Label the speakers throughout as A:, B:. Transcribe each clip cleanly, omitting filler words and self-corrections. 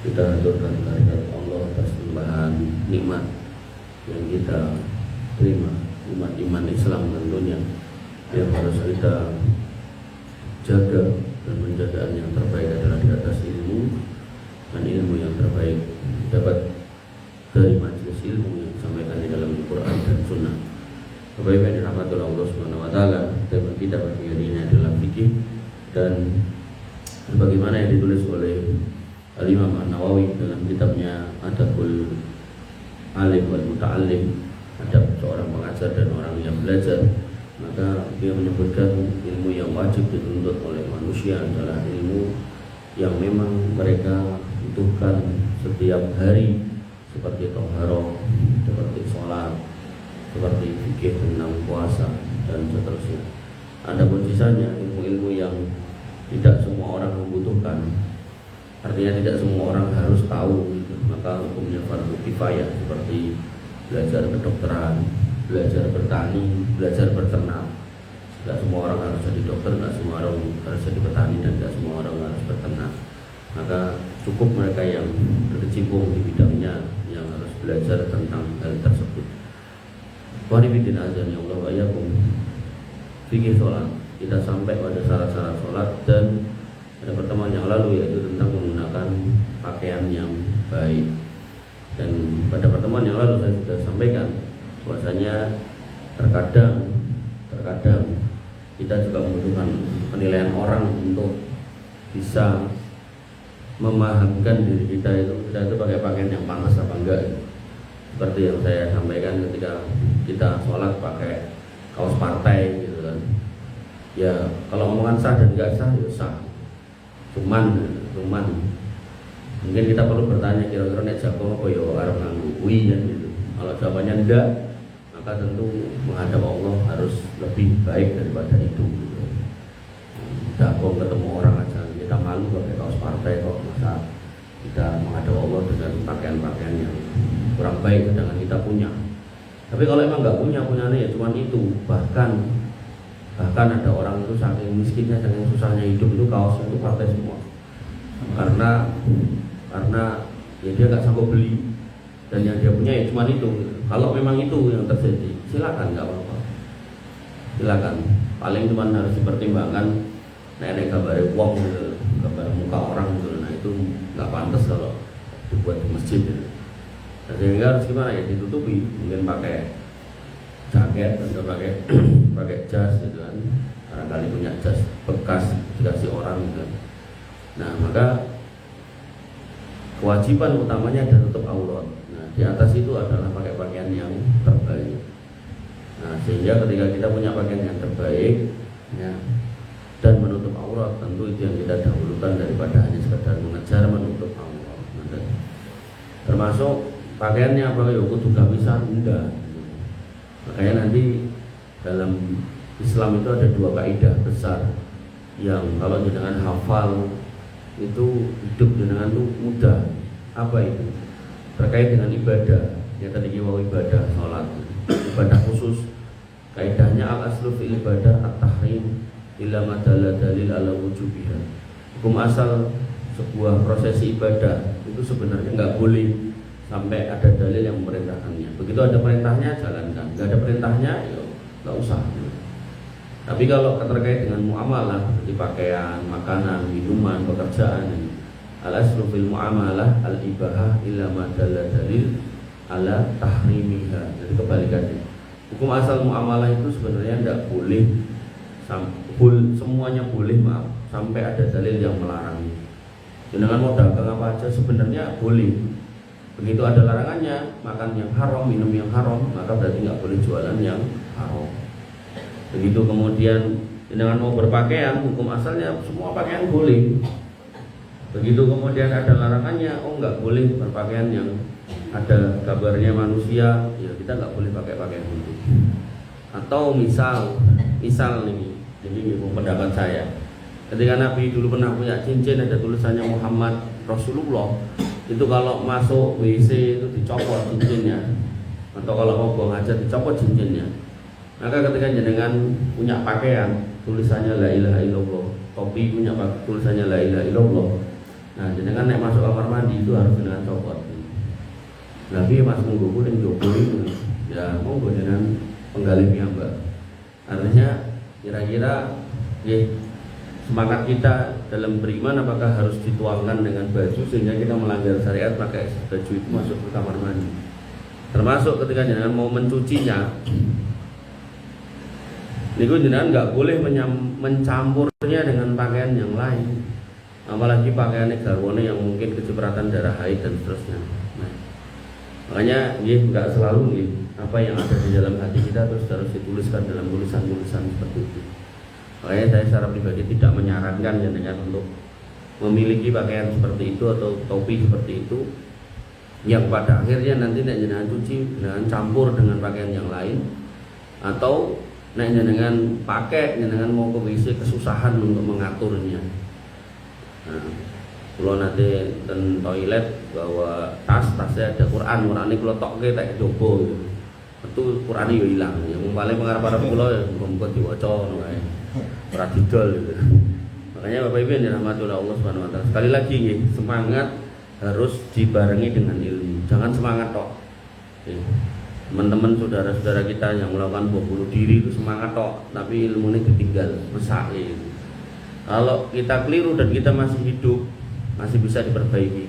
A: Kita haturkan kehadirat Allah atas tambahan nikmat yang kita terima, nikmat iman Islam tentunya, yang harus kita jaga, dan penjagaan yang terbaik adalah di atas ilmu, dan ilmu yang terbaik dapat dari majelis ilmu yang disampaikan di dalam Al-Quran dan Sunnah. Bapak Ibu yang dirahmati Allah Subhanahu Wa Taala, tema kita pada hari ini adalah fikih dan bagaimana yang ditulis oleh Al-Imam An-Nawawi dalam kitabnya Adabul Alim wal Muta'allim, adab seorang pengajar dan orang yang belajar. Maka dia menyebutkan ilmu yang wajib dituntut oleh manusia adalah ilmu yang memang mereka butuhkan setiap hari, seperti thaharah, seperti sholat, seperti fikih tentang puasa dan seterusnya. Adapun sisanya ilmu-ilmu yang tidak semua orang membutuhkan, artinya tidak semua orang harus tahu, maka hukumnya fardu kifayah, seperti belajar kedokteran, belajar bertani, belajar berternak. Tidak semua orang harus jadi dokter, tidak semua orang harus jadi petani, dan tidak semua orang harus berternak. Maka cukup mereka yang berkecimpung di bidangnya yang harus belajar tentang hal tersebut. Wahidin azan ya Allah wa iyyakum. Fikih sholat, kita sampai pada syarat-syarat sholat, dan pada pertemuan yang lalu yaitu tentang menggunakan pakaian yang baik. Dan pada pertemuan yang lalu saya sudah sampaikan bahwasanya terkadang kita juga membutuhkan penilaian orang untuk bisa memahamkan diri kita itu pakai pakaian yang pantas apa enggak. Seperti yang saya sampaikan ketika kita sholat pakai kaos partai gitu kan. Ya kalau omongan sah dan enggak sah ya sah. Cuman mungkin kita perlu bertanya, kira-kira nek jago apa ya arep nganggo kuwi kan gitu. Kalau jawabannya enggak, maka tentu menghadap Allah harus lebih baik daripada itu gitu. Jago ketemu orang aja kita malu pakai kaos partai kok, masa kita menghadap Allah dengan pakaian-pakaian yang kurang baik sedangkan kita punya. Tapi kalau emang nggak punyanya ya cuman itu. Bahkan ada orang itu saking miskinnya, saking susahnya hidup itu kaosnya itu partai semua. Karena ya dia nggak sanggup beli, dan yang dia punya ya cuma itu. Kalau memang itu yang terjadi, silakan, nggak apa-apa, silakan. Paling cuma harus dipertimbangkan nenek gambar wong, gambar muka orang gitu. Nah itu nggak pantas kalau dibuat di masjid gitu. Nah, sehingga harus gimana ya, ditutupi, mungkin pakai jaket atau pakai jas gitu kan. Barangkali punya jas bekas dikasih orang gitu. Nah maka kewajiban utamanya adalah tutup aurat. Nah di atas itu adalah pakai pakaian yang terbaik. Nah sehingga ketika kita punya pakaian yang terbaik ya, dan menutup aurat, tentu itu yang kita dahulukan daripada hanya sekedar mengejar menutup aurat. Nah, termasuk pakaiannya apa ya, kudu gamisan enggak. Makanya nanti dalam Islam itu ada dua kaidah besar yang kalau jenengan hafal itu hidup jenengan itu mudah. Apa itu? Terkait dengan ibadah. Ya tadi kita ibadah sholat, ibadah khusus. Kaidahnya al-aslu fil ibadah at-tahrim illa ma dalil ala wujubiha. Hukum asal sebuah prosesi ibadah itu sebenarnya nggak boleh sampai ada dalil yang memerintahkannya. Begitu ada perintahnya jalankan, nggak ada perintahnya ya nggak usah. Tapi kalau terkait dengan muamalah seperti pakaian, makanan, minuman, pekerjaan, al-aslu fil muamalah al-ibahah illa ma dalil ala tahrimiha. Jadi kebalikannya. Hukum asal muamalah itu sebenarnya tidak boleh semuanya boleh, maaf, sampai ada dalil yang melarangnya. Dengan mau dagang apa aja sebenarnya boleh. Begitu ada larangannya, makan yang haram, minum yang haram, maka berarti nggak boleh jualan yang haram. Begitu kemudian dengan mau berpakaian, hukum asalnya semua pakaian boleh. Begitu kemudian ada larangannya, oh nggak boleh berpakaian yang ada gambarnya manusia, ya kita nggak boleh pakai pakaian itu. Atau misal nih, ini pendapat saya. Ketika Nabi dulu pernah punya cincin ada tulisannya Muhammad Rasulullah, itu kalau masuk WC itu dicopot cincinnya, atau kalau mau buang hajat dicopot cincinnya. Maka ketika jenengan punya pakaian tulisannya la ilaha illallah, topi punya tulisannya la ilaha illallah, Nah, jenengan nek masuk kamar mandi itu harus dengan copot. Lagi mas monggo ning jopo itu, ya monggo jenengan penggalih piyambak. Artinya kira-kira semangat kita dalam beriman apakah harus dituangkan dengan baju sehingga kita melanggar syariat pakai baju itu masuk ke kamar mandi. Termasuk ketika jenengan mau mencucinya, niku jenengan nggak boleh mencampurnya dengan pakaian yang lain, apalagi pakaian garwane yang mungkin kecipratan darah haid dan seterusnya. Nah, makanya nggak selalu apa yang ada di dalam hati kita terus harus dituliskan dalam tulisan-tulisan seperti itu. Makanya saya secara pribadi tidak menyarankan jenengan untuk memiliki pakaian seperti itu atau topi seperti itu yang pada akhirnya nanti nek jenengan cuci dengan campur dengan pakaian yang lain, atau nek jenengan pakai jenengan mau ke WC kesusahan untuk mengaturnya. Nah, kalau nanti dan toilet bawa tasnya ada Quran ini kalau tokke tak jopo itu Quran itu hilang. Yang paling mengarep-arep kula ya muga diwaca ngono kae. Ora didol gitu. Makanya Bapak Ibu yang dirahmati oleh Allah Subhanahu wa taala. Sekali lagi semangat harus dibarengi dengan ilmu. Jangan semangat tok. Teman-teman saudara-saudara kita yang melakukan bom bunuh diri itu semangat tok, tapi ilmunya ditinggal, mesak gitu. Kalau kita keliru dan kita masih hidup, masih bisa diperbaiki.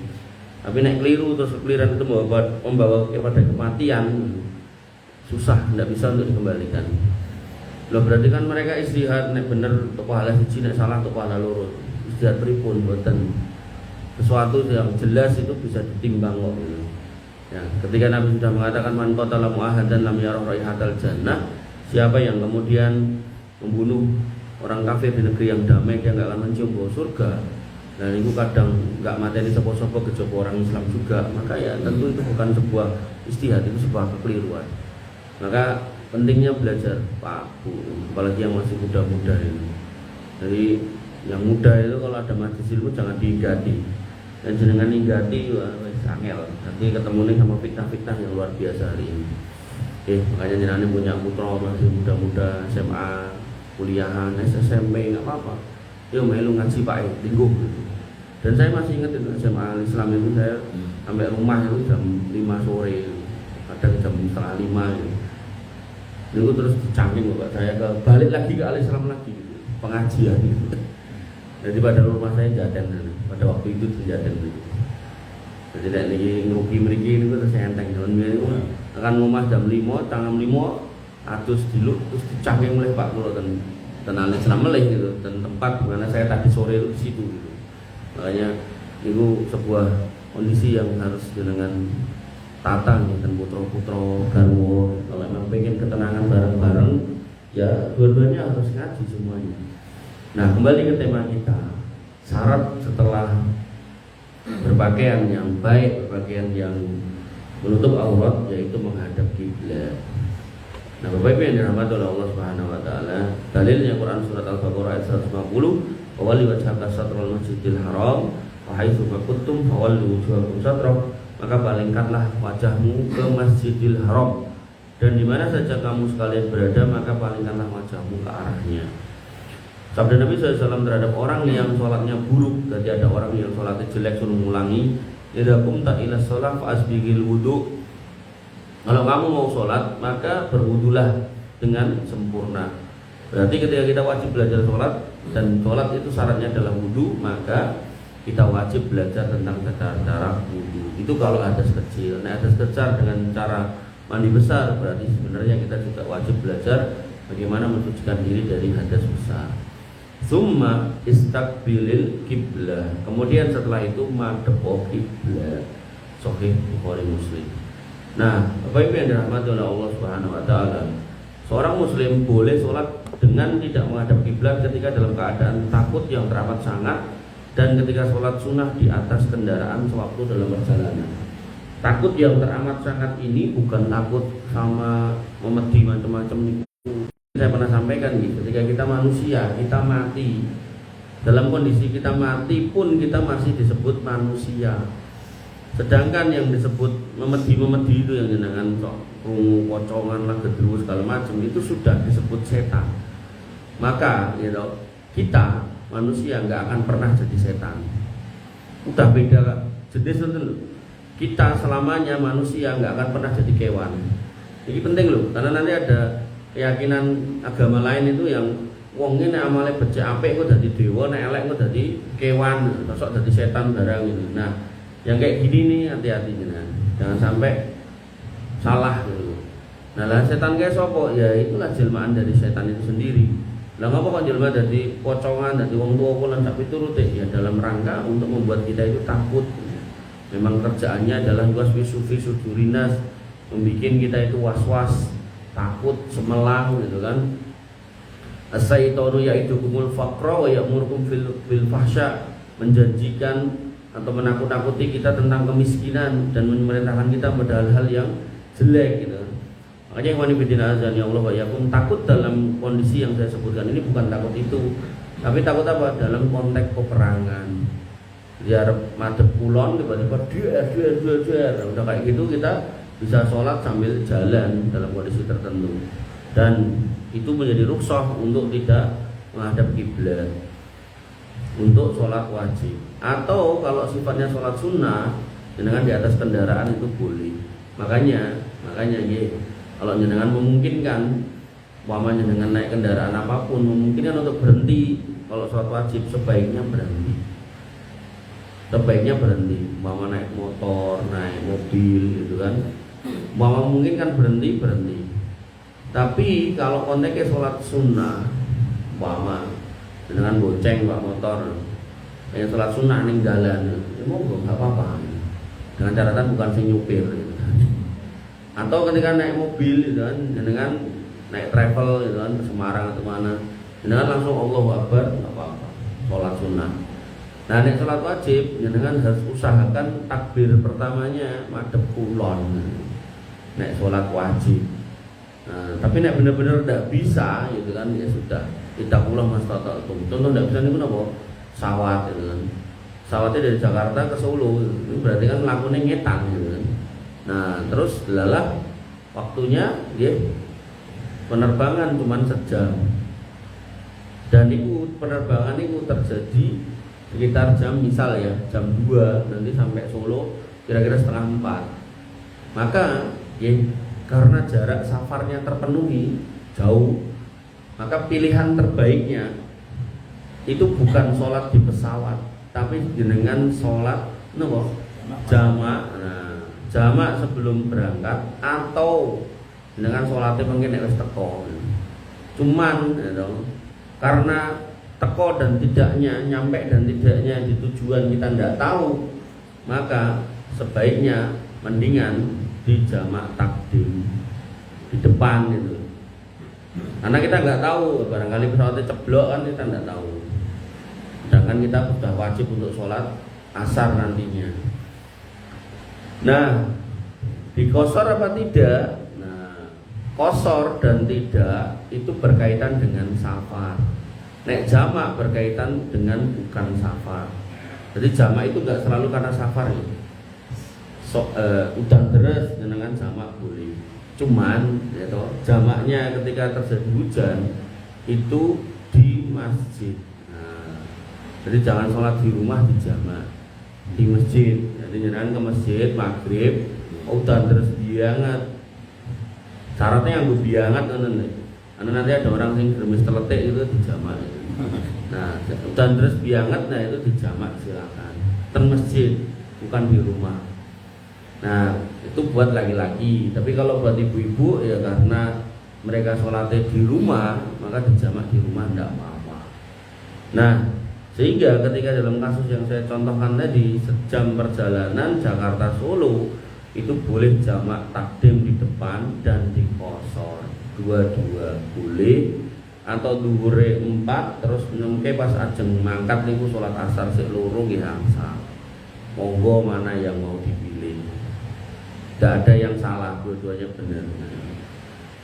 A: Tapi nek keliru terus kekeliruan itu membawa kepada kematian, susah, tidak bisa untuk dikembalikan. Loh berarti kan mereka istihad nek bener untuk pahala siji nek salah untuk pahala loro. Istihad pripun mboten. Sesuatu yang jelas itu bisa ditimbang kok gitu. Ya, ketika Nabi sudah mengatakan man qatala mu'ahadan lam yarah raihatal jannah, siapa yang kemudian membunuh orang kafir di negeri yang damai dia enggak akan mencium bau surga. Dan itu kadang enggak mateni sapa-sapa kejaba orang Islam juga. Maka ya tentu itu bukan sebuah istihad, itu sebuah kekeliruan. Maka pentingnya belajar Pak Bu, apalagi yang masih muda-muda ini. Jadi yang muda itu kalau ada majelis ilmu jangan diingati. Dan jenengan ninggati wis angel. Nanti ketemu nih sama fitnah-fitnah yang luar biasa hari ini. Makanya jenengan punya putra masih muda-muda, SMA, kuliahan, SMP enggak apa-apa. Yo melu ngaji Pak lingguh gitu. Dan saya masih ingat itu SMA Islam itu saya sampai rumah itu jam 5 sore, kadang jam 4:30 gitu. Itu terus dicangking Bapak saya balik lagi ke Al-Islam lagi gitu, pengajian gitu. Jadi pada rumah saya jaden pada waktu itu jaden gitu. Jadi nek niki ngrugi mriki niku terus enteng kon niku akan rumah jam 5, tanggal 5 atus diluk terus dicangking oleh Pak kula ten Al-Islam melih gitu, dan tempat di mana saya tadi sore itu di situ gitu. Makanya itu sebuah kondisi yang harus dengan tata dan putra-putra garwo. Kalau memang pengen ketenangan bareng-bareng ya dua-duanya harus ngaji semuanya. Nah kembali ke tema kita, syarat setelah berpakaian yang baik, berpakaian yang menutup aurat yaitu menghadap kiblat. Nah Bapak Ibu yang dirahmati oleh Allah Subhanahu wa taala, dalilnya Quran surat Al-Baqarah ayat 150, "Wa wali wajhaka satral masjidil haram wa haitsu kuntum fawallu wujuhakum satrah." Maka palingkanlah wajahmu ke Masjidil Haram, dan di mana saja kamu sekalian berada maka palingkanlah wajahmu ke arahnya. Sabda Nabi SAW terhadap orang yang sholatnya buruk, jadi ada orang yang sholatnya jelek suruh ngulangi, idza qumta ila shalah fa'asbighil wudu. Kalau kamu mau sholat maka berwudulah dengan sempurna. Berarti ketika kita wajib belajar sholat dan sholat itu syaratnya adalah wudu, maka kita wajib belajar tentang cara wudu. Itu kalau hadas kecil. Nah hadas besar dengan cara mandi besar berarti sebenarnya kita juga wajib belajar bagaimana mensucikan diri dari hadas besar. Summa istaqbilil kiblah. Kemudian setelah itu madhep kiblat. Sahih Bukhari Muslim. Nah, Bapak Ibu yang dirahmati oleh Allah Subhanahu wa taala, seorang muslim boleh sholat dengan tidak menghadap kiblat ketika dalam keadaan takut yang teramat sangat, dan ketika sholat sunnah di atas kendaraan sewaktu dalam perjalanan. Takut yang teramat sangat ini bukan takut sama memedi macam-macam. Saya pernah sampaikan gitu, ketika kita manusia, kita mati. Dalam kondisi kita mati pun kita masih disebut manusia. Sedangkan yang disebut memedi itu yang jenengan krungu pocongan lah gedruwo segala macam itu sudah disebut setan. Maka kita manusia nggak akan pernah jadi setan. Udah beda jenis itu loh. Kita selamanya manusia nggak akan pernah jadi kewan. Ini penting loh, karena nanti ada keyakinan agama lain itu yang wong ini amale becik apik kok dadi dewa, nek elek kok dadi kewan, sosok dadi setan barang gitu. Nah, yang kayak gini nih hati-hati jangan sampai salah gitu. Nah, lah setan kayak sopo? Ya itulah jelmaan dari setan itu sendiri. Lah ngapa kok jelma dadi pocongan, dadi wong tuwa kula ndak piturute? Ya dalam rangka untuk membuat kita itu takut. Memang kerjaannya adalah waswisufi sudurinas, membuat kita itu was-was, takut, semelang gitu kan. As-syaitanu ya'idukumul faqra wa ya'murukum bil fahsya, menjanjikan atau menakut-nakuti kita tentang kemiskinan dan memerintahkan kita pada hal-hal yang jelek gitu. Makanya ikhwan fillah azan ya Allah wa yakum, takut dalam kondisi yang saya sebutkan ini bukan takut itu, tapi takut apa? Dalam konteks peperangan. Biar madhep kulon tiba-tiba duer. Udah kayak gitu kita bisa sholat sambil jalan dalam kondisi tertentu. Dan itu menjadi rukhsah untuk tidak menghadap kiblat untuk sholat wajib. Atau kalau sifatnya sholat sunnah, jenengan di atas kendaraan itu boleh. Makanya ya, kalau jenengan memungkinkan, umpamanya jenengan naik kendaraan apapun, memungkinkan untuk berhenti kalau sholat wajib, sebaiknya berhenti. Umpama naik motor, naik mobil gitu kan, umpama mungkin kan berhenti. Tapi kalau konteksnya sholat sunnah, umpama dengan bonceng pak motor, kayak sholat sunnah ning dalan, ya monggo nggak apa-apa. Dengan catatan bukan sing nyupir. Gitu. Atau ketika naik mobil, gitu kan, dengan naik travel, gitu kan, ke Semarang atau mana, dengan langsung Allahu Akbar, nggak apa-apa. Sholat sunnah. Nah, nek sholat wajib, jenengan harus usahakan takbir pertamanya madhep kulon. Nek sholat wajib. Nah, tapi nek bener-bener tidak bisa, gitu kan, ya sudah. Tidak pulang mas tata. Contoh tidak bisa itu apa? Sawat, gitu kan. Sawatnya dari Jakarta ke Solo, itu berarti kan lakunya ngetan, gitu kan. Nah, terus lalah waktunya, ya, penerbangan cuma sejam. Dan itu penerbangan itu terjadi sekitar jam, misal ya jam 2 nanti sampai Solo kira-kira setengah 4. Maka ya, karena jarak safarnya terpenuhi jauh, maka pilihan terbaiknya itu bukan sholat di pesawat, tapi dengan sholat jamak. Nah, jamak sebelum berangkat atau dengan sholatnya mungkin wis teko. Cuman karena teko dan tidaknya, nyampe dan tidaknya di tujuan kita tidak tahu, maka sebaiknya mendingan di jamak takdim di depan gitu. Karena kita nggak tahu, barangkali pesawatnya ceblok kan, kita nggak tahu. Sedangkan kita sudah wajib untuk sholat asar nantinya. Nah, dikosor apa tidak? Nah, kosor dan tidak itu berkaitan dengan safar. Nek jamak berkaitan dengan bukan safar. Jadi jamak itu nggak selalu karena safar ya. Udan deres dengan jamak boleh. Cuman ya toh, jamaknya ketika terjadi hujan itu di masjid. Nah, jadi jangan sholat di rumah, di jamak di masjid. Jadi jangan ke masjid maghrib, udan deres biangat. Syaratnya yang biangat karena nanti ada orang yang geremis terletik itu di jamak. Nah, dan terus biangat, nah itu di jamak silakan. Ten masjid, bukan di rumah. Nah, itu buat laki-laki. Tapi kalau buat ibu-ibu ya karena mereka sholatnya di rumah, maka di jamak di rumah tidak apa-apa. Nah, sehingga ketika dalam kasus yang saya contohkan tadi, sejam perjalanan Jakarta Solo itu boleh jamak takdim di depan dan di kosor. Dua-dua boleh. Atau duhure 4 terus nemke pas ajeng mangkat niku sholat asar sik loro nggih angsal. Monggo mana yang mau dipilih. Tidak ada yang salah, dua-duanya benar.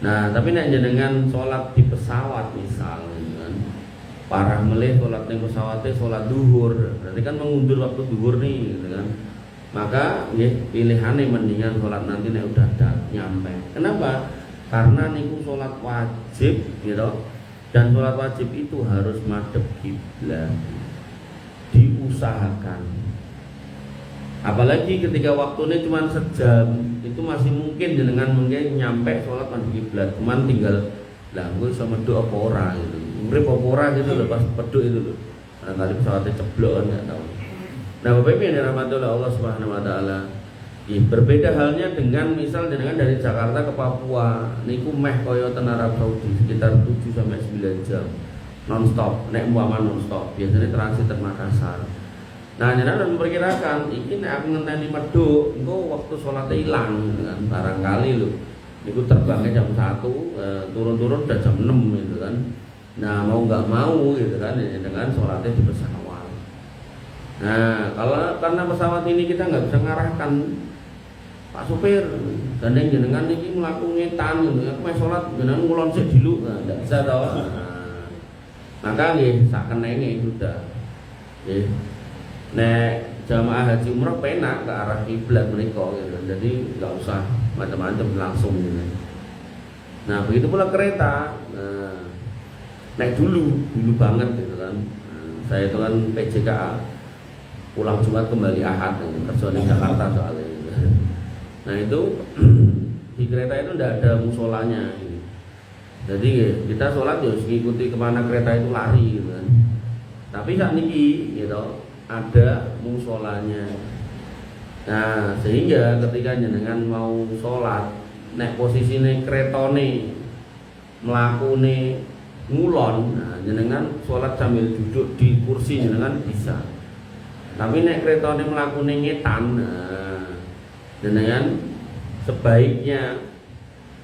A: Nah, tapi nek jenengan sholat di pesawat misal kan, parah melih sholat ning pesawate sholat duhur, berarti kan mengundur waktu duhur nih gitu kan. Maka nggih pilihane mendingan sholat nanti nek udah nyampe. Kenapa? Karena niku sholat wajib gitu. Dan sholat wajib itu harus madhep kiblat. Diusahakan. Apalagi ketika waktunya cuma sejam, itu masih mungkin jenengan mungkin nyampe sholat mandi kiblat, cuman tinggal lah gue sama doa apa ora gitu, urip apa ora gitu loh pas peduk itu loh. Barangkali pesawatnya ceblok kan nggak tahu. Nah Bapak Ibu yang dirahmati oleh Allah Subhanahu Wa Taala, berbeda halnya dengan misal jenengan dari Jakarta ke Papua, niku meh koyo ten Arab Saudi sekitar 7 sampai 9 jam non-stop, naik muaman non-stop, biasanya transit ke Makassar. Nah, jenengan memperkirakan ini nek aku ngenteni medhuk, engko waktu sholatnya hilang kan barangkali lho. Niku terbangnya jam 1, turun-turun udah jam 6 gitu kan. Nah, mau nggak mau gitu kan dengan sholatnya di pesawat. Nah, kalau karena pesawat ini kita nggak bisa ngarahkan Pak supir, gandeng jenengan iki mlaku ngetan gitu. Aku mau sholat jenengan ngulon sik dulu. Nah, enggak bisa toh. Nah, maka nggih sak kenenge sudah. Nggih. Nek jamaah haji umrah penak ke arah kiblat mereka gitu. Jadi nggak usah macam-macam langsung gitu. Nah begitu pula kereta. Nah, naik dulu banget gitu kan. Nah, saya itu kan PJKA, pulang Jumat kembali Ahad kerja di Jakarta soalnya gitu. Nah itu di kereta itu tidak ada musolanya gitu. Jadi kita sholat ya mengikuti kemana kereta itu lari gitu kan. Tapi saat ini gitu ada musolanya. Nah sehingga ketika jenengan mau sholat, nek posisine kretone mlakune ngulon, nah jenengan sholat sambil duduk di kursi jenengan bisa. Tapi nek kretone mlakune ngetan, nah jenengan sebaiknya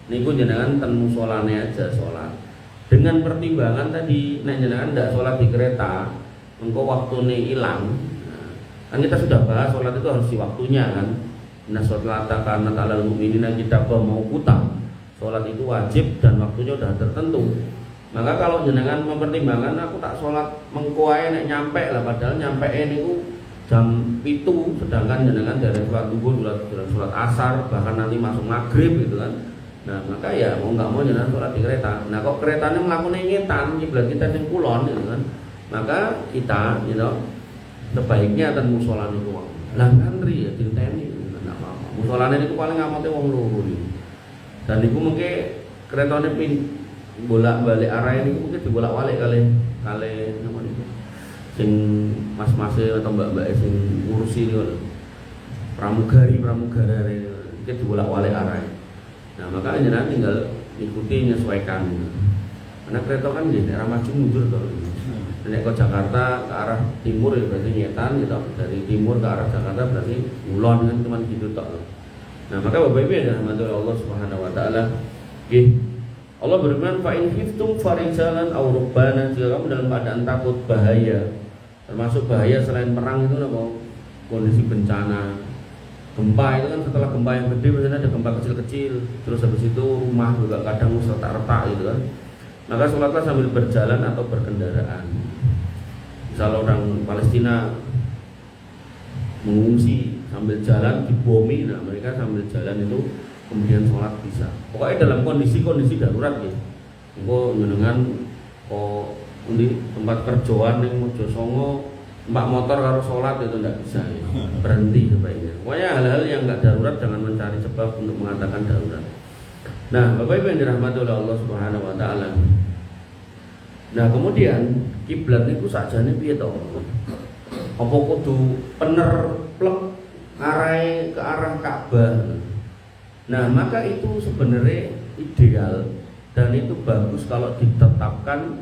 A: niku jenengan ten musolane aja sholat. Dengan pertimbangan tadi, nek jenengan ndak sholat di kereta, engkau waktunya hilang. Nah, kan kita sudah bahas sholat itu harus di waktunya kan. Nah sholat karena ta'ala mu'minina kita mau utang. Sholat itu wajib dan waktunya sudah tertentu. Maka kalau jenengan mempertimbangkan aku tak sholat mengkuai nek nyampe lah, padahal nyampe ini jam itu, sedangkan jenengan dari sholat duhur, sholat asar, bahkan nanti masuk maghrib gitu kan. Nah maka ya mau nggak mau jenengan sholat di kereta. Nah kok keretanya melakukan ngetan, kiblat kita di kulon gitu kan. Maka kita, sebaiknya dan musola itu lah ngantri ya tinteni, nggak apa-apa. Musola itu paling amatnya wong loro nih. Dan itu mungkin keretanya bolak-balik arah ini mungkin dibolak-balik kali nama itu. Sing mas-masnya atau mbak-mbak sing ngurusi itu pramugara ini mungkin dibolak-balik arah. Nah makanya jenengan tinggal ikuti menyesuaikan. Karena kereta kan di daerah maju mundur tuh. Nek ke Jakarta ke arah timur ya berarti nyetan gitu. Dari timur ke arah Jakarta berarti ulon kan cuma gitu tok. Nah, maka Bapak Ibu ya rahmati Allah Subhanahu wa taala. Nggih. Allah berfirman fa in khiftum farijalan aw rukbanan, jika kamu dalam keadaan takut bahaya. Termasuk bahaya selain perang itu apa? Kondisi bencana. Gempa itu kan setelah gempa yang gede biasanya ada gempa kecil-kecil. Terus habis itu rumah juga kadang retak-retak gitu kan. Maka sholatlah sambil berjalan atau berkendaraan. Misal orang Palestina mengungsi sambil jalan dibomi, nah mereka sambil jalan itu kemudian sholat bisa. Pokoknya dalam kondisi darurat ya. Engko jenengan di tempat kerjaan yang Mojo Songo mbak motor karo sholat itu tidak bisa ya. Berhenti sebaiknya. Pokoknya hal-hal yang nggak darurat jangan mencari sebab untuk mengatakan darurat. Nah, Bapak Ibu yang dirahmati oleh Allah Subhanahu wa taala. Nah, kemudian kiblat niku sakjane piye to? Apa kudu pener plek arahe ke arah Ka'bah? Nah, maka itu sebenarnya ideal dan itu bagus kalau ditetapkan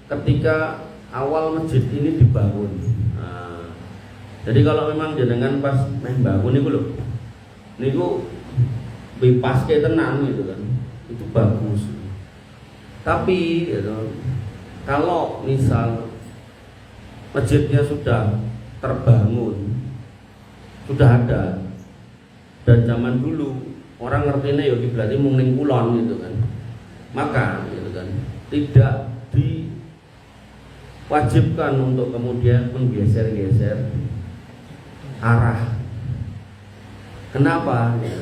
A: ketika awal masjid ini dibangun. Nah, jadi kalau memang jenengan pas bangun niku bebas kayak tenang gitu kan, itu bagus. Tapi gitu, kalau misal masjidnya sudah terbangun, sudah ada, dan zaman dulu orang ngertinya ya berarti mung ning kulon gitu kan, maka gitu kan tidak diwajibkan untuk kemudian menggeser-geser arah. Kenapa? Ya,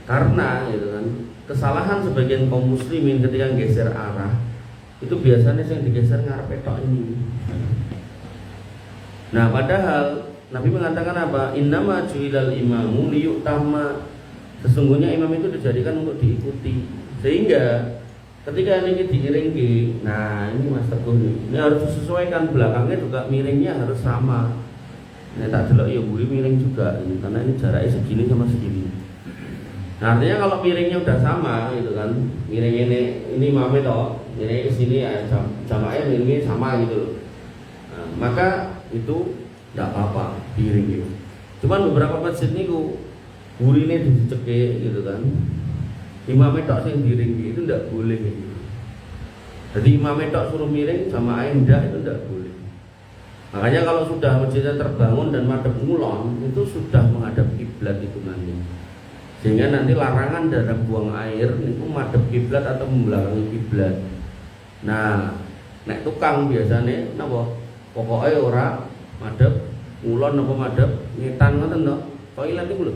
A: karena gitu kan kesalahan sebagian kaum muslimin ketika geser arah itu biasanya yang digeser ngarep tok ini. Nah padahal Nabi mengatakan apa? Innama ju'ilal imamu liyu'tamma. Sesungguhnya imam itu dijadikan untuk diikuti. Sehingga ketika ini diiringi, nah ini Mas Teguh ini harus disesuaikan, belakangnya juga miringnya harus sama. Ini tak delok ya buri miring juga ini, karena ini jaraknya segini sama segini. Nah, artinya kalau miringnya udah sama gitu kan, miring ini imamnya toh, miring ke sini ya jamaahnya miringnya sama gitu. Nah, maka itu tidak apa-apa diiringi. Cuman beberapa masjid niku burine dicekek gitu kan. Imamnya tok sing diiringi itu tidak boleh gitu. Jadi imamnya tok suruh miring sama endah itu tidak boleh. Makanya kalau sudah masjidnya terbangun dan madhep ngulon itu sudah menghadap kiblat hitungannya. Sehingga nanti larangan dalam buang air itu madhep kiblat atau membelakangi kiblat. Nah, nek tukang biasanya napa? Pokoknya ora madhep ngulon apa madhep ngetan ngoten to. Toilet iku lho.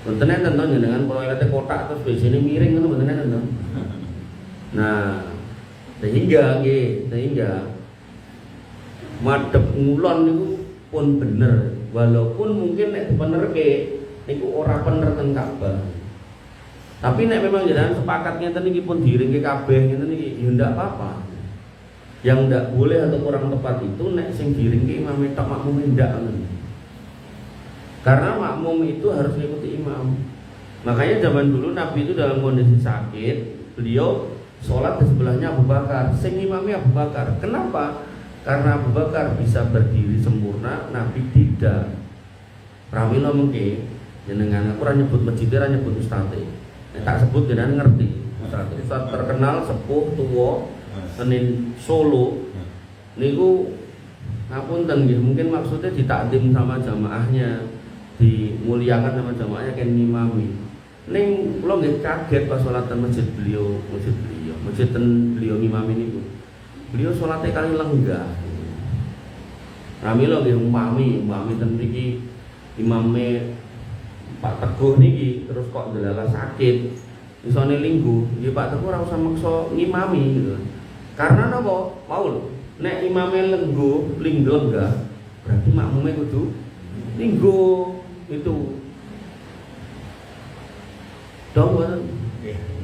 A: Wonten enten to jenengan toilete kotak terus biasanya miring ngono wonten enten to. Nah, sehingga madhep ngulon niku pun bener, walaupun mungkin nek dipenerke niku ora bener teng Ka'bah. Tapi nek memang jenengan sepakat ngeten niki pun diiringke kabeh ngeten niki ya ndak apa-apa. Yang ndak boleh atau kurang tepat itu nek sing diiringke imam tok makmum ndak ngoten. Karena makmum itu harus mengikuti imam. Makanya zaman dulu Nabi itu dalam kondisi sakit, beliau sholat di sebelahnya Abu Bakar, sing imamnya Abu Bakar. Kenapa? Karena Abu Bakar bisa berdiri sempurna, Nabi tidak. Pramila mengke jenengan aku ora nyebut masjid, ora nyebut ustadz. Tak sebut jenengan ngerti. Ustadz terkenal sepuh tua Senin Solo niku ngapunten nggih, mungkin maksudnya ditakdim sama jamaahnya, dimuliakan sama jamaahnya kan ngimami. Ning kula nggih kaget pas salatan masjid beliau ngimami niku. Beliau salatnya kali lenggah. Ramila nggih umami ten mriki imame Pak Teguh niki terus kok ndelala sakit. Isone linggu, nggih Pak Teguh ora usah maksa ngimami gitu. Karena napa? Mau lho. Nek imame lenggah, berarti makmume kudu linggo itu. Dong boten.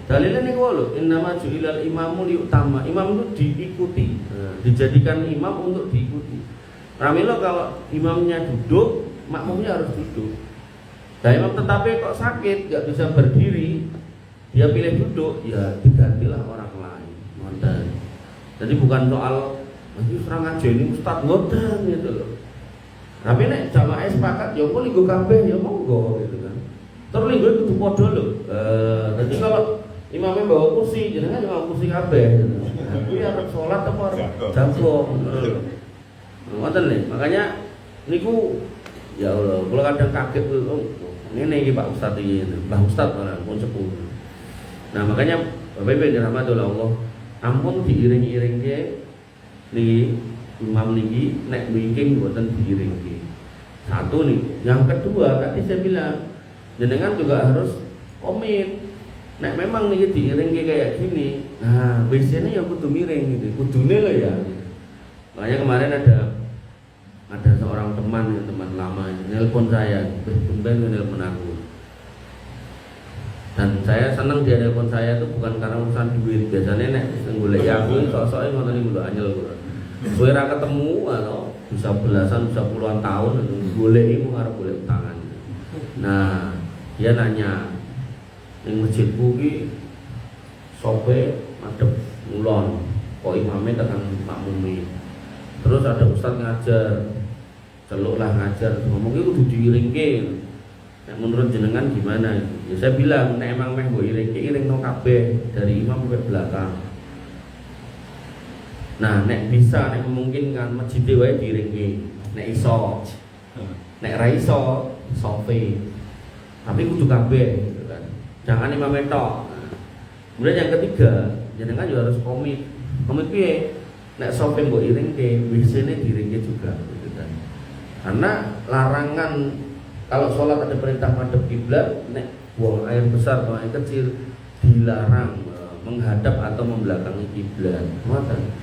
A: Dalilnya niku lho, innama ju'ilal imamu liyu'tamma. Imam itu diikuti. Nah, dijadikan imam untuk diikuti. Ramilo kalau imamnya duduk, makmumnya harus duduk. Nah, imam tetapi kok sakit, nggak bisa berdiri, dia pilih duduk, ya digantilah orang lain. Ngoten. Jadi bukan soal masih serang aja ini ustaz ngoten gitu loh. Tapi nek jamaah sepakat ya kok linggo kabeh ya monggo gitu kan. Terus linggo kudu padha lho. Jadi kalau imamnya bawa kursi, jenengan bawa kursi kabeh gitu. Nah, kuwi arep salat apa arep jago. Ngoten nih. Makanya niku ya Allah, kula kadang kaget ngene iki Pak Ustaz iki, Mbah Ustaz malah pun sepuh. Nah, makanya Bapak Ibu dirahmati oleh Allah, ampun diiring-iringke niki imam niki nek wingking mboten diiringke. Satu nih. Yang kedua, tadi saya bilang jenengan juga harus komit. Nek memang niki diiringke kayak gini, nah WC-ne ya kudu miring gitu. Kudune lho ya. Makanya kemarin ada seorang teman lama nelpon saya, tumben nelpon aku. Dan saya senang dia nelpon saya itu bukan karena urusan duit. Biasanya nek golek aku sok-soke ngoten niku lho anyel kok. Suwe ra ketemu atau bisa belasan, bisa puluhan tahun goleki mung arep golek utangan. Nah, dia nanya, ning masjidku ki sope madhep ngulon, kok imame tekan makmume. Terus ada ustaz ngajar, celuklah ngajar, ngomong itu kudu diiringke. Nek menurut jenengan gimana? Ya saya bilang, nek emang meh mbok iringke, iringno kabeh dari imam sampai belakang. Nah, nek bisa, nek memungkinkan masjid wae diiringke. Nek iso, nek ra iso, sofe. Tapi kudu kabeh gitu kan. Jangan imam tok. Kemudian yang ketiga, jenengan juga harus komit. Komit piye? Nek sofe mbok iringke, WC-ne diiringke juga gitu kan. Karena larangan kalau sholat ada perintah madhep kiblat, nek buang air besar atau air kecil dilarang menghadap atau membelakangi kiblat. Ngoten.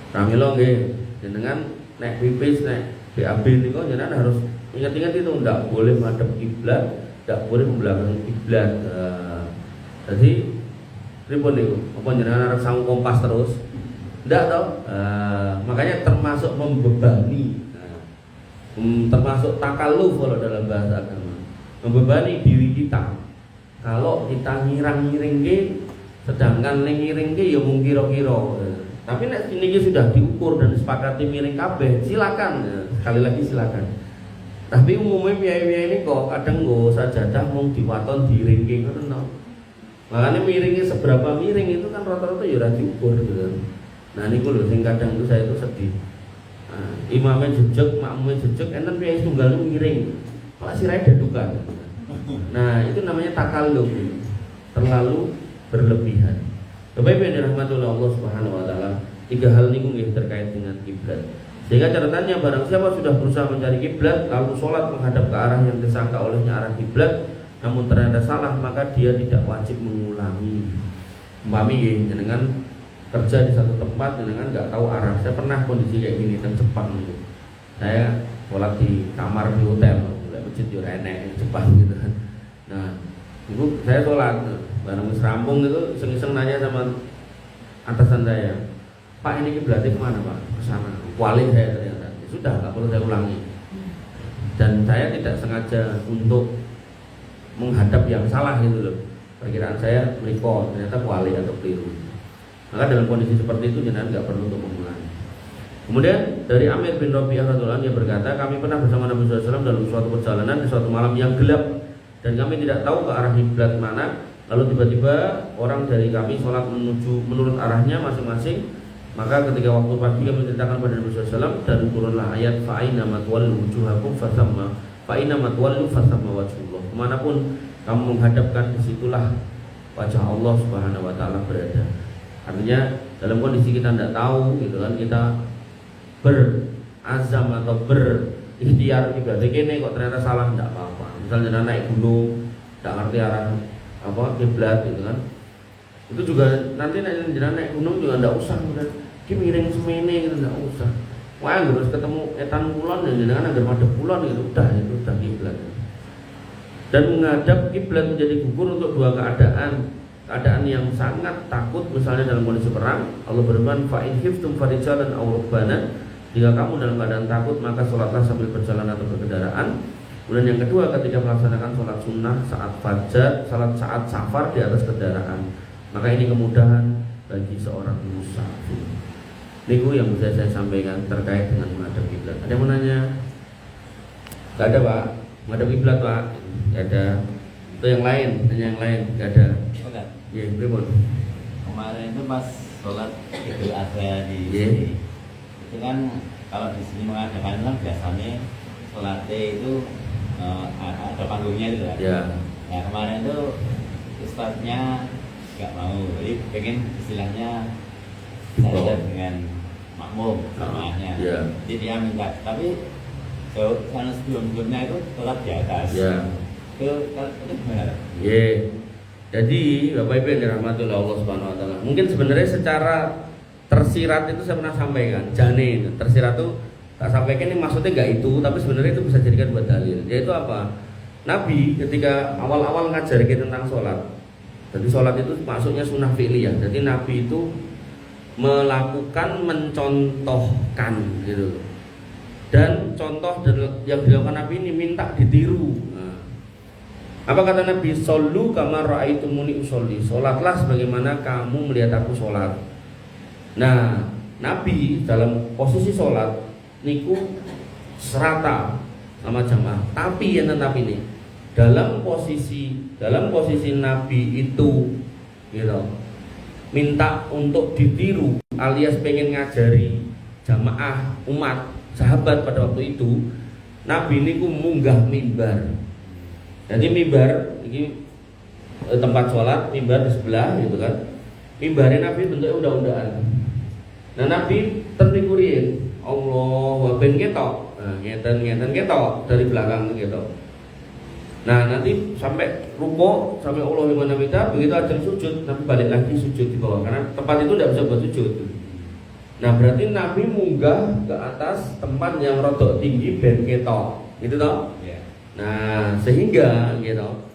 A: Pramila nggih, jenengan nek pipis nek BAB ini kok jangan harus ingat-ingat itu, tidak boleh menghadap kiblat, tidak boleh membelakangi kiblat. Jadi ribut itu, apa jangan harus sanggup kompas terus, tidak toh. Makanya termasuk membebani, termasuk takalluf kalau dalam bahasa agama, membebani diri kita. Kalau kita ngirang-ngiring, sedangkan ngiring ya mung kira-kira. Tapi nek ini sudah diukur dan disepakati miring kabeh, silakan. Sekali lagi silakan. Tapi umumnya piye-piye ini kok kadang nggo sajadah mung diwaton diringke ngoten to. Makanya miringnya seberapa miring itu kan rata-rata ya ora diukur gitu. Nah niku lho sing kadang itu saya itu sedih. Imamnya jejeg, makmumnya jejeg, enten piye tunggal miring. Malah sirahe dadukan. Nah, itu namanya takalluf. Terlalu berlebihan. Bapak Ibu yang dirahmati oleh Allah Subhanahu wa taala, 3 hal niku nggih terkait dengan kiblat. Sehingga catatannya barang siapa sudah berusaha mencari kiblat lalu sholat menghadap ke arah yang disangka olehnya arah kiblat, namun ternyata salah, maka dia tidak wajib mengulangi. Umpami nggih jenengan kerja di satu tempat jenengan enggak tahu arah. Saya pernah kondisi kayak gini di Jepang gitu. Saya sholat di kamar di hotel, masjid yo enek Jepang gitu kan. Nah, itu saya sholat bareng wis rampung itu iseng-iseng nanya sama atasan saya, Pak ini kiblatnya kemana Pak? Ke sana. Kuali saya ternyata. Ya, sudah nggak perlu saya ulangi. Dan saya tidak sengaja untuk menghadap yang salah gitu loh. Perkiraan saya recall ternyata kuali atau keliru. Maka dalam kondisi seperti itu jangan nggak perlu untuk mengulangi. Kemudian dari Amir bin Rabi'ah radhiyallahu anhu, dia berkata, kami pernah bersama Nabi SAW dalam suatu perjalanan di suatu malam yang gelap dan kami tidak tahu ke arah kiblat mana. Lalu tiba-tiba orang dari kami sholat menurut arahnya masing-masing. Maka ketika waktu pagi kami ceritakan pada Nabi SAW dan turunlah ayat fa'ina matwallu wujuhakum fasamma fa'ina matwallu fasamma wajhullah. Kemanapun kamu menghadapkan, disitulah wajah Allah Subhanahu wa taala berada. Artinya dalam kondisi kita tidak tahu gitu kan, kita berazam atau berikhtiar juga begini kok ternyata salah, tidak apa-apa. Misalnya naik gunung tidak ngerti arah kiblat gitu kan, itu juga nanti naik gunung juga tidak usah udah miring semene gitu, tidak usah. Wah harus ketemu etan kulon dan jangan agar madhep kulon gitu, udah itu udah kiblat. Dan menghadap kiblat menjadi gugur untuk 2 keadaan yang sangat takut, misalnya dalam kondisi perang. Allah berfirman fa in khiftum farijalan aw rukbanan, jika kamu dalam keadaan takut maka sholatlah sambil berjalan atau berkendaraan. Kemudian yang kedua, ketika melaksanakan sholat sunnah saat fajar, saat safar di atas kendaraan, maka ini kemudahan bagi seorang musafir. Ini yang bisa saya sampaikan terkait dengan menghadap kiblat. Ada yang mau nanya? Gak ada Pak, menghadap kiblat Pak. Gak ada. Itu yang lain, tanya yang lain. Gak ada. Iya, berikut.
B: Kemarin itu pas sholat Idul Adha di sini, itu kan kalau di sini mengadakan kan biasanya sholatnya itu ada panggungnya itu kan.
A: Ya.
B: Nah kemarin itu ustadznya nggak mau, jadi pengen istilahnya saya dengan makmum jamaahnya. Ya. Jadi dia minta, tapi jauh karena sebelumnya itu sholat di atas. Ya. Itu gimana?
A: Iya. Jadi Bapak Ibu yang dirahmati oleh Allah Subhanahu wa taala, mungkin sebenarnya secara tersirat itu saya pernah sampaikan, jane tersirat itu tak sampaikan ini maksudnya enggak itu, tapi sebenarnya itu bisa dijadikan buat dalil. Yaitu apa? Nabi ketika awal-awal ngajar kita tentang sholat, jadi sholat itu maksudnya sunnah fi'liyah. Jadi Nabi itu melakukan, mencontohkan gitu. Dan contoh yang dilakukan Nabi ini minta ditiru. Apa kata Nabi? Shollu kama ra'aitumuni usolli. Sholatlah sebagaimana kamu melihat aku sholat. Nah, Nabi dalam posisi sholat niku serata sama jamaah. Tapi ini dalam posisi Nabi itu gitu, minta untuk ditiru alias pengen ngajari jamaah umat sahabat pada waktu itu, Nabi niku munggah mimbar. Jadi mimbar ini tempat sholat, mimbar di sebelah gitu kan. Mimbarnya Nabi bentuknya undang-undangan. Nah Nabi tertikurin Allah ben ketok. Nah, ngeten ketok dari belakang gitu. Nah nanti sampai rukuk, sampai Allah liman hamida, begitu ajang sujud, Nabi balik lagi sujud di bawah karena tempat itu tidak bisa buat sujud. Nah berarti Nabi munggah ke atas tempat yang rodok tinggi ben ketok, gitu toh?
B: Ya.
A: Nah sehingga gitu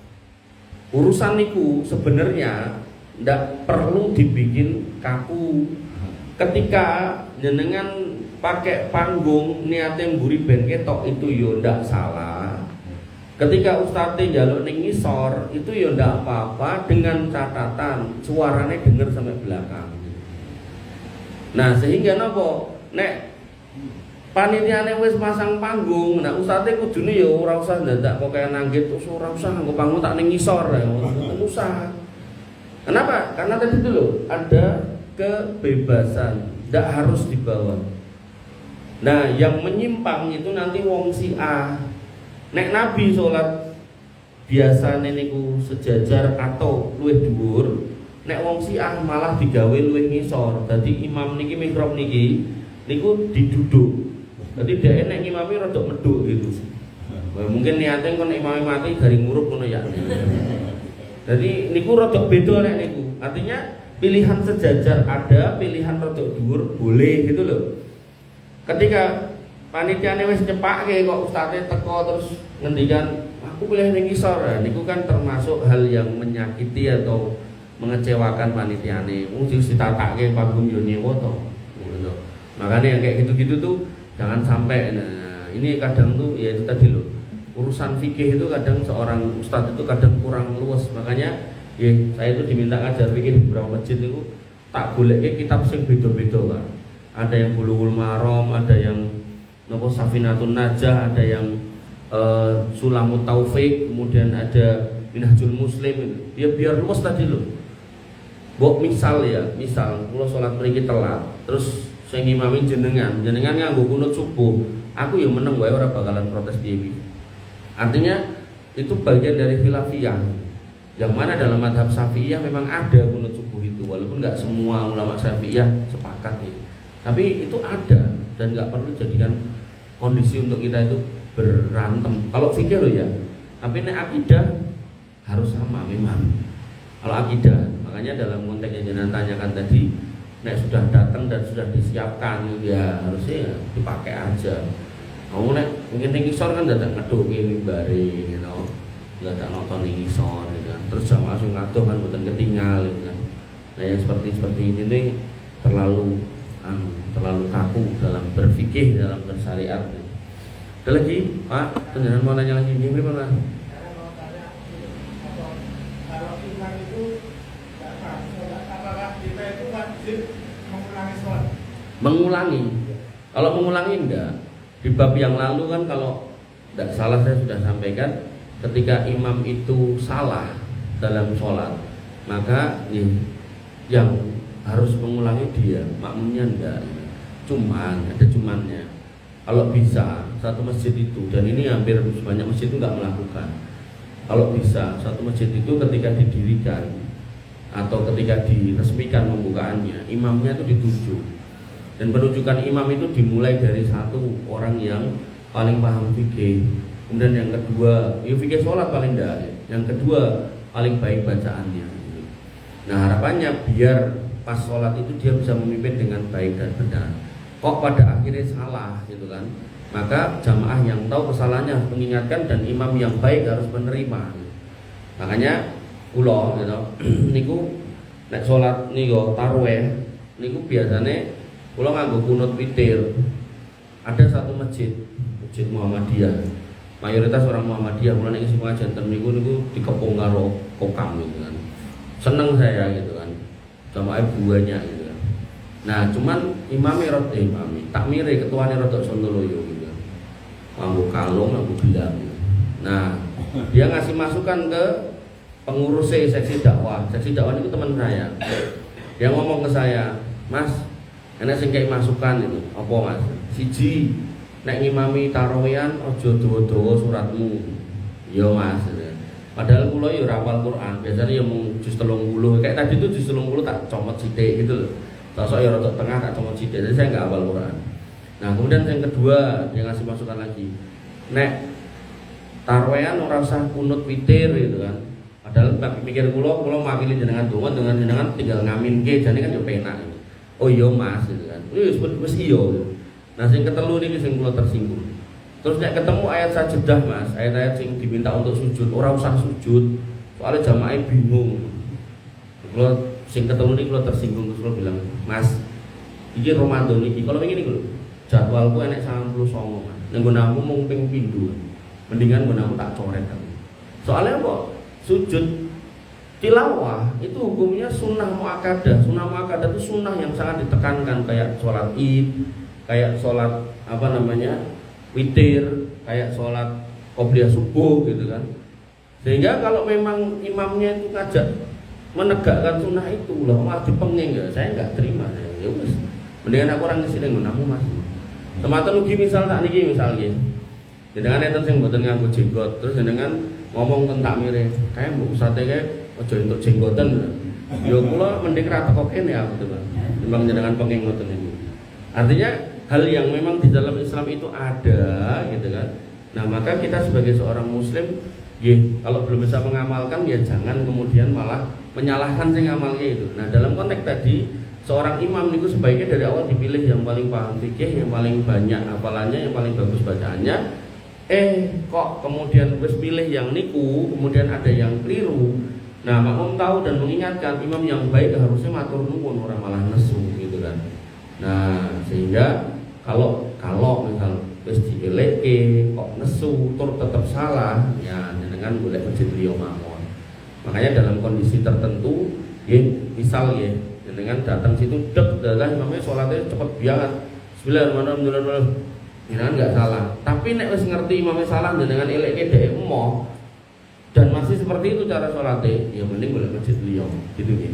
A: urusan niku sebenarnya ndak perlu dibikin kaku. Ketika jenengan pakai panggung niatnya mburi ben ketok itu yo ndak salah. Ketika ustadz njaluk ning ngisor itu yo ndak apa-apa dengan catatan suaranya denger sampai belakang. Nah sehingga nopo nek panitiane wis masang panggung, nah ustadze kudune ya ora usah ndadak kok kaya nanggit terus ora usah nggo panggung tak ning ngisor ya, ora usah. Kenapa? Karena tadi itu loh ada kebebasan, ndak harus dibawa. Nah yang menyimpang itu nanti wong si A. Nek Nabi sholat biasa niku sejajar atau luwih dhuwur, nek wong si A malah digawe luwih ngisor. Dadi imam niki mihrab niki niku diduduk. Dadi dhek nek imame rada medhuk gitu. Mungkin niate kon imame mati garing ngurup ngono ya. Jadi niku rada beda nek niku. Artinya pilihan sejajar ada, pilihan rada dhuwur boleh gitu loh. Ketika panitiane wis nyepake kok ustaze teko terus ngendikan aku pilih ning ngisor, niku kan termasuk hal yang menyakiti atau mengecewakan panitiane. Wong wis ditatake panggung yo nyewa to. Ngono. Makanya yang kayak gitu-gitu tuh jangan sampai. Nah, ini kadang tuh ya itu tadi loh. Urusan fikih itu kadang seorang ustadz itu kadang kurang luas. Makanya ya saya itu diminta ngajar fikih di beberapa masjid itu tak goleke kitab sing beda-beda kan. Ada yang Bulughul Maram, ada yang nopo Safinatun Najah, ada yang Sulamut Taufik, kemudian ada Minhajul Muslim. Ya biar luas tadi loh. Mbok misal kula salat mriki telat, terus sing ngimami jenengan nganggo kunut subuh, aku ya meneng wae ora bakalan protes piye. Artinya itu bagian dari khilafiyah. Yang mana dalam mazhab Syafi'iyah memang ada kunut subuh itu, walaupun nggak semua ulama Syafi'iyah sepakat ya. Tapi itu ada dan nggak perlu jadikan kondisi untuk kita itu berantem. Kalau fikih loh ya, tapi nek akidah harus sama memang. Kalau akidah, makanya dalam konteks yang jenengan tanyakan tadi, nek sudah datang dan sudah disiapkan ya harusnya dipakai aja. Mau nek mungkin ning ngisor kan datang ngeduki mimbare gitu. Enggak ada nonton ning ngisor gitu kan. Terus jamaah sing ngadoh kan mboten ketinggal gitu kan. Nah yang seperti ini nih terlalu kaku dalam berfikih, dalam bersyariat. Ada lagi, Pak? Jenengan mau nanya lagi ini mana?
C: Kalau imam itu apakah kita itu wajib mengulangi sholat?
A: Mengulangi. Kalau mengulangi enggak. Di bab yang lalu kan kalau tidak salah saya sudah sampaikan, ketika imam itu salah dalam sholat, maka yang harus mengulangi dia, makmumnya enggak. Cuman ada cumannya. Kalau bisa satu masjid itu, dan ini hampir banyak masjid itu enggak melakukan. Kalau bisa satu masjid itu ketika didirikan atau ketika diresmikan pembukaannya, imamnya itu ditunjuk. Dan penunjukan imam itu dimulai dari satu orang yang paling paham fikih. Kemudian yang kedua, ya fikih sholat paling enggak. Yang kedua paling baik bacaannya. Nah harapannya biar pas sholat itu dia bisa memimpin dengan baik dan benar. Kok pada akhirnya salah gitu kan? Maka jamaah yang tahu kesalahannya harus mengingatkan dan imam yang baik harus menerima. Makanya kula gitu, niku nek sholat niku tarawih niku biasanya kula nganggo kunut witir. Ada satu masjid Muhammadiyah. Mayoritas orang Muhammadiyah kula nek isi pengajian niku dikepung karo kokam gitu kan. Seneng saya gitu kan. Jamaah buahnya gitu kan. Nah, cuman takmire ketuane rodok sontoloyo gitu. Nganggo kalung, nganggo gelang. Gitu. Nah, dia ngasih masukan ke pengurus seksi dakwah. Seksi dakwah itu teman saya. Dia ngomong ke saya, "Mas, enak sing kei masukan itu." "Apa, Mas?" "Siji, nek ngimami tarawihan aja dawa-dawa suratmu." "Iya, Mas." Padahal kula ya ora hafal Quran, biasanya ya mung juz 30. Kayak tadi itu juz 30 tak comot sithik gitu loh. Sosok ya rodok tengah tak comot sithik. Jadi saya enggak hafal Quran. Nah, kemudian yang kedua, dia ngasih masukan lagi. Nek tarwehan ora usah kunut witir gitu kan. Padahal tak pikir kula makili jenengan donga dengan jenengan tinggal ngaminke jane kan ya penak gitu. oh iya Mas gitu kan. Wis iya. Nah sing ketelu niki sing kula tersinggung. Terus nek ketemu ayat sajadah Mas, ayat-ayat sing diminta untuk sujud, ora usah sujud. Soalnya jamaah bingung. Kula sing ketemu niki kula tersinggung terus kula bilang, "Mas, iki Ramadan iki kalau begini lho. Jadwalku enek 99 Mas. Ning nggonanku mung ping pindho. Mendingan nggonanku tak coret aku." Soalnya apa? Sujud tilawah itu hukumnya sunnah muakkadah. Sunnah muakkadah itu sunnah yang sangat ditekankan, kayak sholat id, kayak sholat witir, kayak sholat qobliyah subuh gitu kan. Sehingga kalau memang imamnya itu ngajak menegakkan sunnah itu lah malah dipenging ya, saya nggak terima. Ya wis, mendingan aku orang kesini ngono Mas. Sematan ugi misal tak niki misalnya, dengan enten sing mboten nganggo jenggot, terus dengan ngomong tentang mire, kayak mbok sate kayak ojo entuk jenggoten. Ya kula mending ra teko kene ya gitu Pak. Timbang jenengan penging ngoten niku. Artinya hal yang memang di dalam Islam itu ada gitu kan. Nah, maka kita sebagai seorang muslim kalau belum bisa mengamalkan ya jangan kemudian malah menyalahkan sing ngamalnya itu. Nah, dalam konteks tadi seorang imam itu sebaiknya dari awal dipilih yang paling paham fikih, yang paling banyak hafalannya, yang paling bagus bacaannya. Kok kemudian wis pilih yang niku, kemudian ada yang keliru. Nah, makmum tahu dan mengingatkan imam yang baik harusnya matur nuwun, orang malah nesu gitu kan. Nah, sehingga kalau misal wis dielekke kok nesu tur tetap salah, ya dengan golek masjid liya mawon. Makanya dalam kondisi tertentu, misal dengan datang situ dek adalah imamnya sholatnya cepet banget. Bismillahirrahmanirrahim. Jangan nggak salah. Tapi nek wis ngerti imamnya salah dengan elekke dhek emoh dan masih seperti itu cara sholatnya, ya mending boleh masjid liya gitu ya.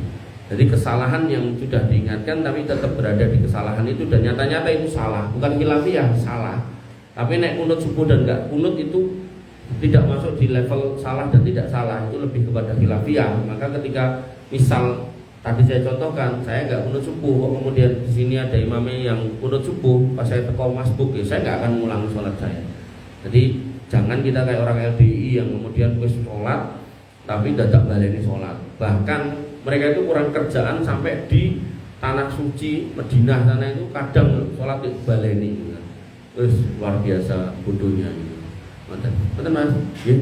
A: Jadi kesalahan yang sudah diingatkan tapi tetap berada di kesalahan itu dan nyata-nyata itu salah, bukan khilafiyah, salah. Tapi nek kunut subuh dan enggak kunut itu tidak masuk di level salah dan tidak salah, itu lebih kepada khilafiyah. Maka ketika misal tadi saya contohkan, saya enggak kunut subuh, kok kemudian di sini ada imamnya yang kunut subuh, pas saya teko masbuk, ya saya enggak akan ngulang sholat saya. Jadi jangan kita kayak orang LDI yang kemudian wis sholat tapi dadak baleni sholat. Bahkan mereka itu kurang kerjaan sampai di tanah suci Madinah sana itu kadang sholat itu baleni gitu. Terus luar biasa bodohnya gitu. Betul Mas? Ya.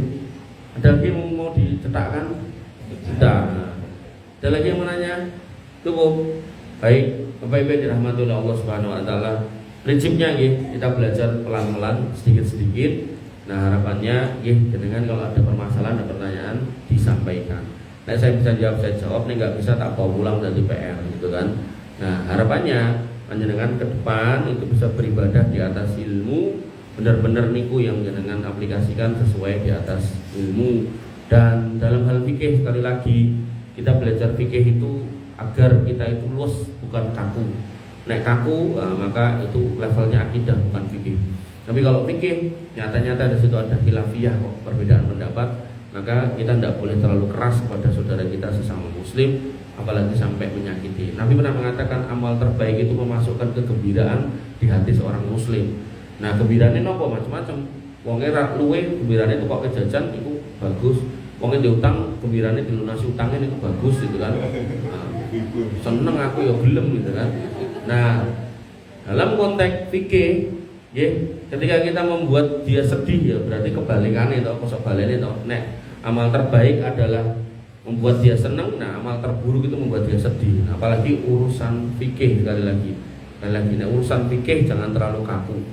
A: Ada lagi yang mau dicetakkan? Sudah. Ada lagi yang menanya? Cukup. Baik, Bapak Ibu dirahmati oleh Allah Subhanahu wa taala. Prinsipnya kita belajar pelan-pelan, sedikit-sedikit. Nah, harapannya dengan kalau ada permasalahan, ada pertanyaan disampaikan. Nah, saya bisa jawab, saya jawab. Nih nggak bisa tak bawa pulang dari PR gitu kan. Nah, harapannya panjenengan ke depan itu bisa beribadah di atas ilmu, benar-benar niku yang jenengan aplikasikan sesuai di atas ilmu. Dan dalam hal fikih sekali lagi kita belajar fikih itu agar kita itu luas, bukan kaku. Nek kaku maka itu levelnya akidah, bukan fikih. Tapi kalau fikih nyata-nyata di situ ada khilafiyah kok, perbedaan pendapat, maka kita tidak boleh terlalu keras kepada saudara kita sesama muslim, apalagi sampai menyakiti. Nabi pernah mengatakan amal terbaik itu memasukkan kegembiraan di hati seorang muslim. Nah, gembirane nopo macam-macam. Wonge ra luwe gembirane itu kok kejajan itu bagus. Wonge diutang gembirane dilunasi utangnya itu bagus gitu kan. Nah, seneng aku ya gelem gitu kan. Nah, dalam konteks fikih ketika kita membuat dia sedih ya berarti kebalikannya itu, kosok balene itu. Nek amal terbaik adalah membuat dia senang, nah amal terburuk itu membuat dia sedih. Nah, apalagi urusan fikih sekali lagi, urusan fikih jangan terlalu kaku.